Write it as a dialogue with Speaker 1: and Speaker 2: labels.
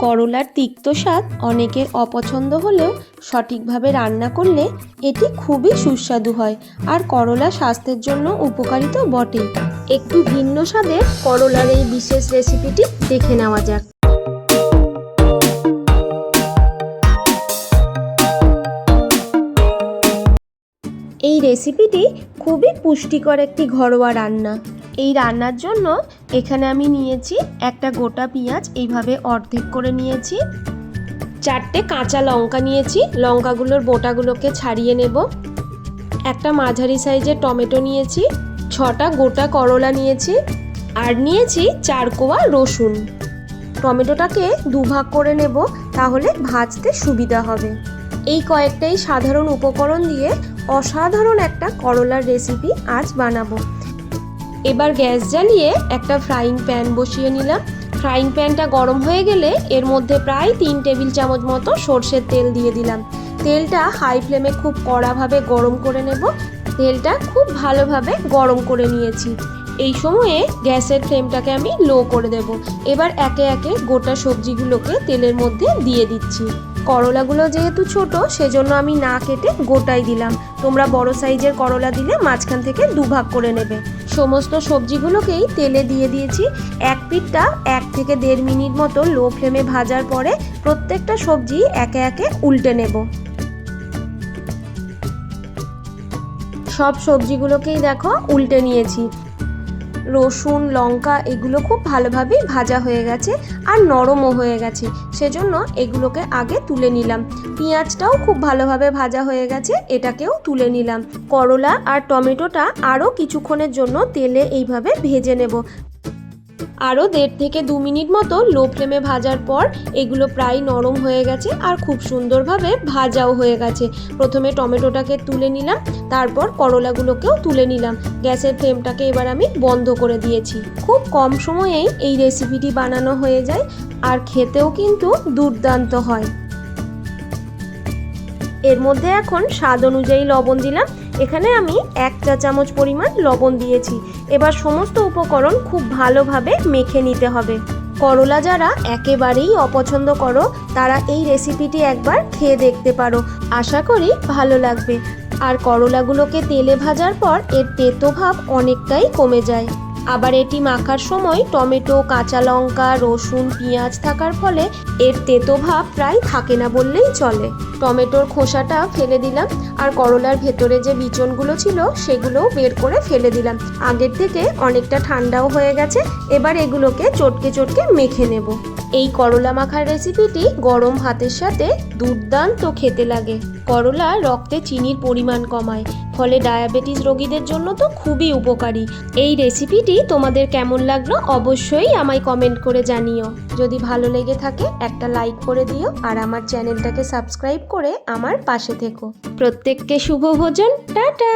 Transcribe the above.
Speaker 1: করলার তিক্ত স্বাদ অনেকের অপছন্দ হলেও সঠিকভাবে রান্না করলে এটি খুবই সুস্বাদু হয়। আর করলা স্বাস্থ্যের জন্য উপকারী তো বটেই। একটু ভিন্ন স্বাদের করলার এই বিশেষ রেসিপিটি দেখে নেওয়া যাক। এই রেসিপিটি খুবই পুষ্টিকর একটি ঘরোয়া রান্না। এই রান্নার জন্য এখানে আমি নিয়েছি একটা গোটা পেঁয়াজ, এইভাবে অর্ধেক করে নিয়েছি। 4টে কাঁচা লঙ্কা নিয়েছি, লঙ্কাগুলোর বোটাগুলোকে ছাড়িয়ে নেব। একটা মাঝারি সাইজের টমেটো নিয়েছি, 6টা গোটা করলা নিয়েছি, আর নিয়েছি 4 কোয়া রসুন। টমেটোটাকে দুভাগ করে নেব, তাহলে ভাজতে সুবিধা হবে। এই কয়েকটাই সাধারণ উপকরণ দিয়ে অসাধারণ একটা করলার রেসিপি আজ বানাবো। এবার গ্যাস জ্বালিয়ে একটা ফ্রাইং প্যান বসিয়ে নিলাম। ফ্রাইং প্যানটা গরম হয়ে গেলে এর মধ্যে প্রায় 3 টেবিল চামচ মতো সর্ষের তেল দিয়ে দিলাম। তেলটা হাই ফ্লেমে খুব কড়াভাবে গরম করে নেব। তেলটা খুব ভালোভাবে গরম করে নিয়েছি। এই সময়ে গ্যাসের ফ্লেমটাকে আমি লো করে দেব। এবার একে একে গোটা সবজিগুলোকে তেলের মধ্যে দিয়ে দিচ্ছি। করলাগুলো যেহেতু ছোট, সেজন্য আমি না কেটে গোটাই দিলাম। তোমরা বড় সাইজের করলা দিলে মাঝখান থেকে দুভাগ করে নেবে। সমস্ত সবজিগুলোকেই তেলে দিয়ে দিয়েছি। এক পিঠটা 1 থেকে 1.5 মিনিট মতো লো ফ্লেমে ভাজার পরে প্রত্যেকটা সবজি একে একে উল্টে নেব। সব সবজিগুলোকেই দেখো উল্টে নিয়েছি। রসুন, লঙ্কা এগুলো খুব ভালোভাবেই ভাজা হয়ে গেছে আর নরমও হয়ে গেছে, সেজন্য এগুলোকে আগে তুলে নিলাম। পেঁয়াজটাও খুব ভালোভাবে ভাজা হয়ে গেছে, এটাকেও তুলে নিলাম। করলা আর টমেটোটা আরও কিছুক্ষণের জন্য তেলে এইভাবে ভেজে নেব। আরও 1.5 থেকে 2 মিনিট মতো লো ফ্লেমে ভাজার পর এগুলো প্রায় নরম হয়ে গেছে আর খুব সুন্দরভাবে ভাজাও হয়ে গেছে। প্রথমে টমেটোটাকে তুলে নিলাম, তারপর করলাগুলোকেও তুলে নিলাম। গ্যাসের ফ্লেমটাকে এবার আমি বন্ধ করে দিয়েছি। খুব কম সময়েই এই রেসিপিটি বানানো হয়ে যায় আর খেতেও কিন্তু দুর্দান্ত হয়। এর মধ্যে এখন স্বাদ অনুযায়ী লবণ দিলাম। এখানে আমি 1 চা চামচ পরিমাণ লবণ দিয়েছি। এবার সমস্ত উপকরণ খুব ভালোভাবে মেখে নিতে হবে। করলা যারা একেবারেই অপছন্দ করো, তারা এই রেসিপিটি একবার খেয়ে দেখতে পারো, আশা করি ভালো লাগবে। আর করলাগুলোকে তেলে ভাজার পর এর তেতো ভাব অনেকটাই কমে যায়। আবার এটি মাখার সময় টমেটো, কাঁচা লঙ্কা, রসুন, পেঁয়াজ থাকার ফলে এর তেতো ভাব প্রায় থাকে না বললেই চলে। টমেটোর খোসাটা ফেলে দিলাম আর করলার ভেতরে যে বিচনগুলো ছিল সেগুলোও বের করে ফেলে দিলাম। আগের থেকে অনেকটা ঠান্ডাও হয়ে গেছে। এবার এগুলোকে চটকে চটকে মেখে নেব। এই করলা মাখার রেসিপিটি গরম ভাতের সাথে দুর্দান্ত খেতে লাগে। করলা রক্তে চিনির পরিমাণ কমায়, ফলে ডায়াবেটিস রোগীদের জন্য তো খুবই উপকারী। এই রেসিপিটি তোমাদের কেমন লাগলো অবশ্যই আমায় কমেন্ট করে জানিও। যদি ভালো লেগে থাকে একটা লাইক করে দিও আর আমার চ্যানেলটাকে সাবস্ক্রাইব করে আমার পাশে থেকো। প্রত্যেককে শুভ ভোজন। টাটা।